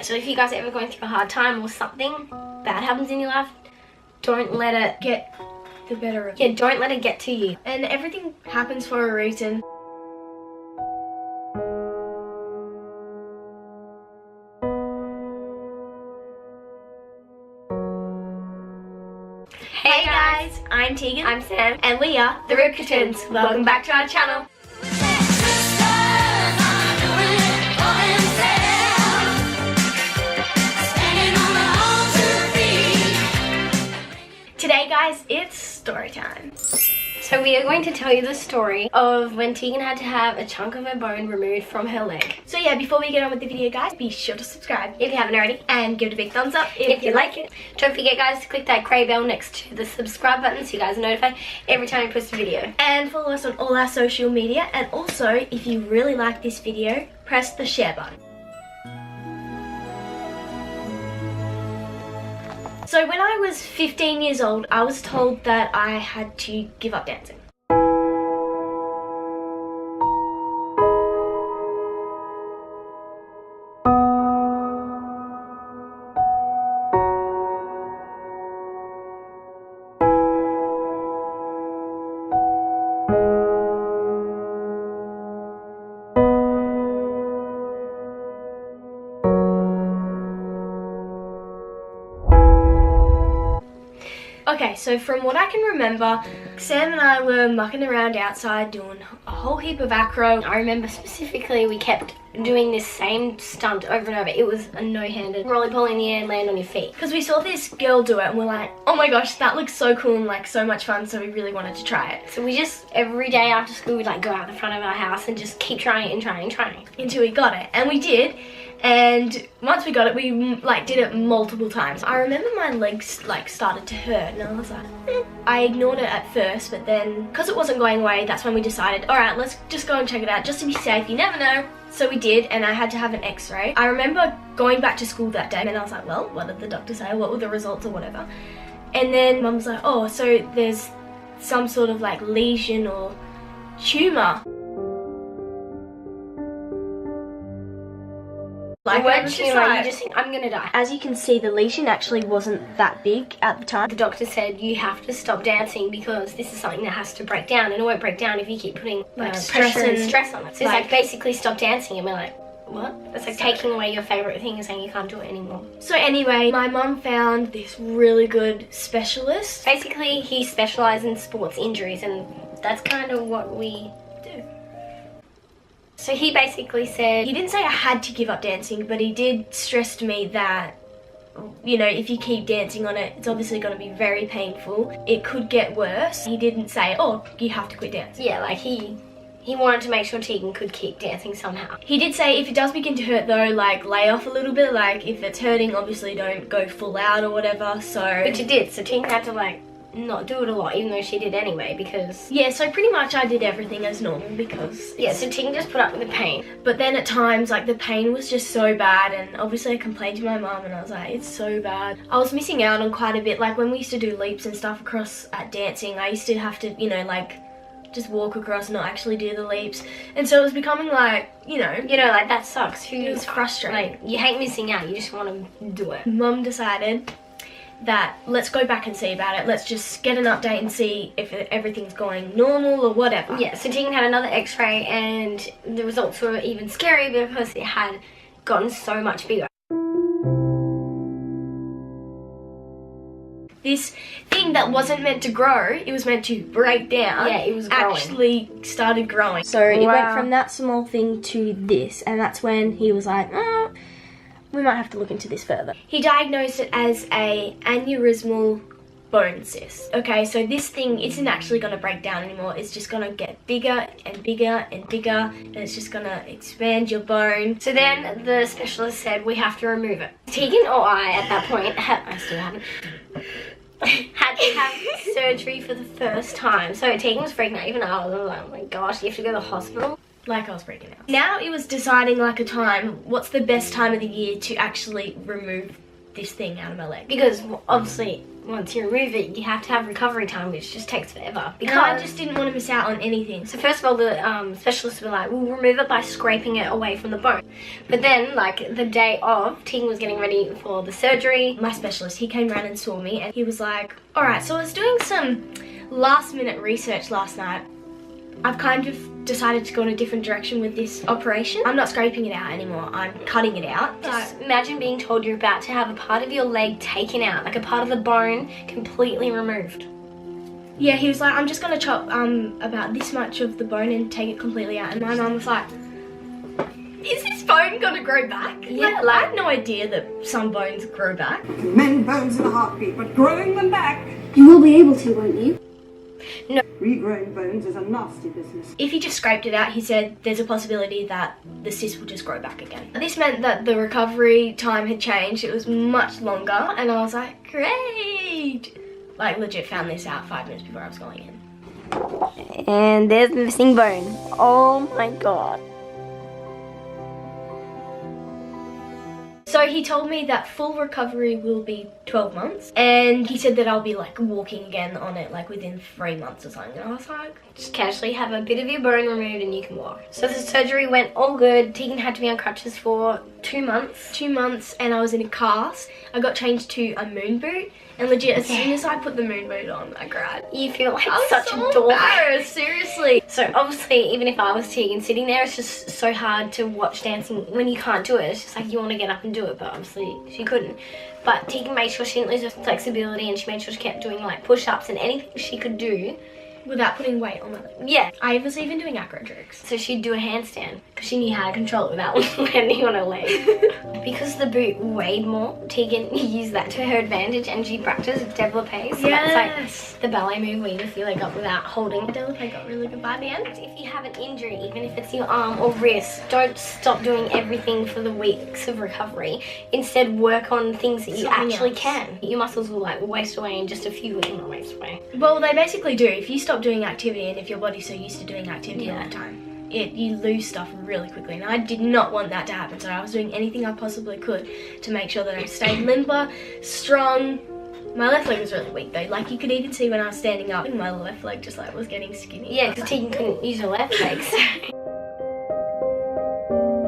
So if you guys are ever going through a hard time or something bad happens in your life, don't let it get the better of you. Yeah, don't let it get to you. And everything happens for a reason. Hey guys, I'm Tegan. I'm Sam, and we are the Ripkertons. Welcome back to our channel. Today guys, it's story time. So we are going to tell you the story of when Tegan had to have a chunk of her bone removed from her leg. So yeah, before we get on with the video guys, be sure to subscribe If you haven't already, and give it a big thumbs up if you like it. Don't forget guys to click that grey bell next to the subscribe button so you guys are notified every time we post a video. And follow us on all our social media, and also if you really like this video, press the share button. So when I was 15 years old, I was told that I had to give up dancing. Okay, so from what I can remember, Sam and I were mucking around outside doing a whole heap of acro. I remember specifically we kept doing this same stunt over and over. It was a no-handed rolly poly in the air and land on your feet. Because we saw this girl do it and we're like, oh my gosh, that looks so cool and like so much fun, so we really wanted to try it. So we just, every day after school, we'd like go out the front of our house and just keep trying and trying and trying. Until we got it, and we did. And once we got it, we like did it multiple times. I remember my legs like started to hurt and I was like, I ignored it at first, but then because it wasn't going away, that's when we decided, all right, let's just go and check it out just to be safe, you never know. So we did, and I had to have an x-ray. I remember going back to school that day and I was like, well, what did the doctor say? What were the results or whatever? And then Mum was like, oh, so there's some sort of like lesion or tumor. Like, you just think, I'm gonna die. As you can see, the lesion actually wasn't that big at the time. The doctor said you have to stop dancing because this is something that has to break down, and it won't break down if you keep putting like pressure and stress on it. So it's like basically stop dancing, and we're like, what? It's like taking away your favourite thing and saying you can't do it anymore. So anyway, my mum found this really good specialist. Basically, he specialises in sports injuries, and that's kind of what we do. So he basically said... He didn't say I had to give up dancing, but he did stress to me that, you know, if you keep dancing on it, it's obviously going to be very painful. It could get worse. He didn't say, oh, you have to quit dancing. Yeah, like he wanted to make sure Tegan could keep dancing somehow. He did say if it does begin to hurt though, like lay off a little bit. Like if it's hurting, obviously don't go full out or whatever. So... Which it did. So Tegan had to like not do it a lot, even though she did anyway, because... Yeah, so pretty much I did everything as normal because... Yeah, so Tegan just put up with the pain. But then at times, like, the pain was just so bad, and obviously I complained to my mum and I was like, it's so bad. I was missing out on quite a bit, like when we used to do leaps and stuff across at dancing, I used to have to, you know, like, just walk across and not actually do the leaps. And so it was becoming like, you know, like that sucks. It was frustrating. Like, you hate missing out, you just want to do it. Mum decided that let's go back and see about it. Let's just get an update and see if everything's going normal or whatever. Yeah, so Tegan had another x-ray and the results were even scarier because it had gotten so much bigger. This thing that wasn't meant to grow, it was meant to break down. Yeah, it was growing. Actually started growing. So it went from that small thing to this, and that's when he was like, oh, we might have to look into this further. He diagnosed it as a aneurysmal bone cyst. Okay, so this thing isn't actually going to break down anymore. It's just going to get bigger and bigger and bigger, and it's just going to expand your bone. So then the specialist said we have to remove it. Tegan or I at that point, I still haven't, had to have surgery for the first time. So Tegan was freaking out, even I was like, oh my gosh, you have to go to the hospital. Like I was freaking out. Now it was deciding like a time, what's the best time of the year to actually remove this thing out of my leg. Because obviously once you remove it, you have to have recovery time, which just takes forever. Because I just didn't want to miss out on anything. So first of all, the specialists were like, we'll remove it by scraping it away from the bone. But then, like, the day of, Tegan was getting ready for the surgery. My specialist, he came around and saw me, and he was like, all right, so I was doing some last minute research last night. I've kind of decided to go in a different direction with this operation. I'm not scraping it out anymore, I'm cutting it out. Just imagine being told you're about to have a part of your leg taken out, like a part of the bone completely removed. Yeah, he was like, I'm just gonna chop about this much of the bone and take it completely out. And my mum was like, is this bone gonna grow back? Yeah, I had no idea that some bones grow back. Mend bones in a heartbeat, but growing them back, You will be able to, won't you? No. regrowing bones is a nasty business. If he just scraped it out, he said there's a possibility that the cyst will just grow back again. This meant that the recovery time had changed. It was much longer, and I was like, great! Like, legit found this out 5 minutes before I was going in. And there's the missing bone. Oh my god. So he told me that full recovery will be 12 months, and he said that I'll be like walking again on it like within 3 months or something. And I was like, Just casually have a bit of your bone removed and you can walk. So the surgery went all good. Tegan had to be on crutches for 2 months. 2 months, and I was in a cast. I got changed to a moon boot, and legit, as soon as I put the moon boot on, I cried. You feel like I was such so a dork. embarrassed, seriously. So obviously, even if I was Tegan sitting there, it's just so hard to watch dancing when you can't do it. It's just like you want to get up and do it, but obviously she couldn't. But Tegan made sure she didn't lose her flexibility, and she made sure she kept doing like push-ups and anything she could do. Without putting weight on my leg. Yeah. I was even doing acro tricks. So she'd do a handstand because she knew how to control it without landing on her leg. Because the boot weighed more, Tegan used that to her advantage, and she practiced développé. So that's like the ballet move where you lift your leg up without holding. Développé got really good by the end. If you have an injury, even if it's your arm or wrist, don't stop doing everything for the weeks of recovery. Instead, work on things that you Something actually else. can. Your muscles will like waste away in just a few weeks, not waste away. Well, they basically do. If you stop doing activity, and if your body's so used to doing activity all the time, you lose stuff really quickly. And I did not want that to happen, so I was doing anything I possibly could to make sure that I stayed limber, strong. My left leg was really weak though. Like, you could even see when I was standing up, my left leg just like was getting skinny. Yeah, because Tegan couldn't use her left leg. So.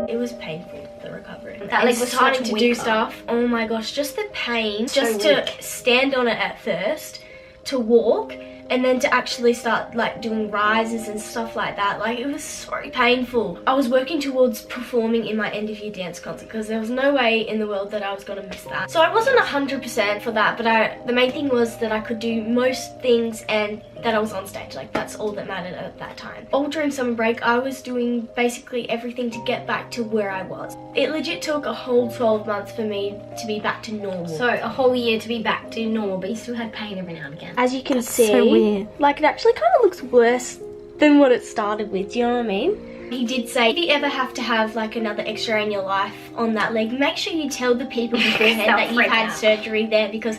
It was painful, the recovery. That leg was starting much to do weaker. stuff. Oh my gosh, just the pain. So Just to weak. stand on it at first, to walk, and then to actually start like doing rises and stuff like that. Like, it was so painful. I was working towards performing in my end of year dance concert because there was no way in the world that I was gonna miss that. So I wasn't 100% for that, but the main thing was that I could do most things and that I was on stage. Like, that's all that mattered at that time. All during summer break, I was doing basically everything to get back to where I was. It legit took a whole 12 months for me to be back to normal. So a whole year to be back to normal, but you still had pain every now and again. As you can see, so weird. like, it actually kind of looks worse than what it started with, do you know what I mean? He did say, if you ever have to have like another x-ray in your life on that leg, make sure you tell the people beforehand They'll that you freak had out. surgery there, because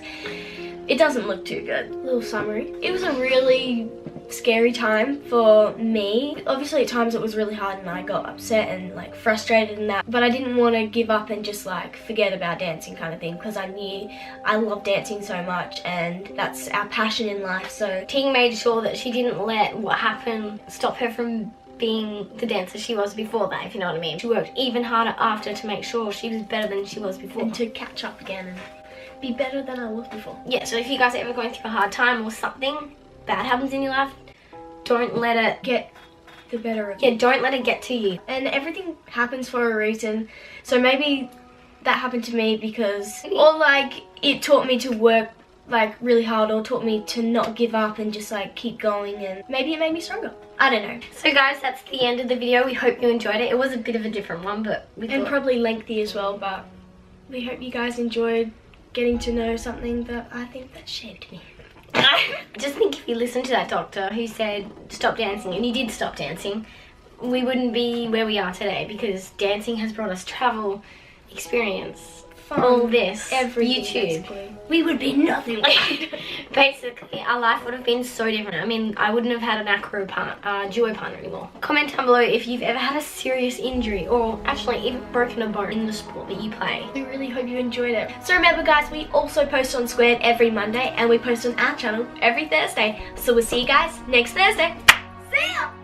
it doesn't look too good. Little summary. It was a really scary time for me. Obviously at times it was really hard and I got upset and like frustrated and that, but I didn't want to give up and just like forget about dancing kind of thing, because I knew I love dancing so much and that's our passion in life. So Tegan made sure that she didn't let what happened stop her from being the dancer she was before that, if you know what I mean. She worked even harder after to make sure she was better than she was before. and to catch up again and be better than I was before. Yeah, so if you guys are ever going through a hard time or something bad happens in your life, don't let it Get the better of you. yeah, don't let it get to you. And everything happens for a reason. So maybe that happened to me because, or like it taught me to work like really hard, or taught me to not give up and just like keep going, and maybe it made me stronger. I don't know. So guys, that's the end of the video. We hope you enjoyed it. It was a bit of a different one, but we And thought probably lengthy as well, but we hope you guys enjoyed getting to know something that I think that shaped me. just think if you listened to that doctor who said stop dancing, and you did stop dancing, we wouldn't be where we are today, because dancing has brought us travel, experience, fun. all this, Everything, YouTube, basically. We would be nothing without. basically our life would have been so different. I mean, I wouldn't have had an duo partner anymore. Comment down below if you've ever had a serious injury or actually even broken a bone in the sport that you play. We really hope you enjoyed it. So remember guys, we also post on Squared every Monday and we post on our channel every Thursday. So we'll see you guys next Thursday. See ya!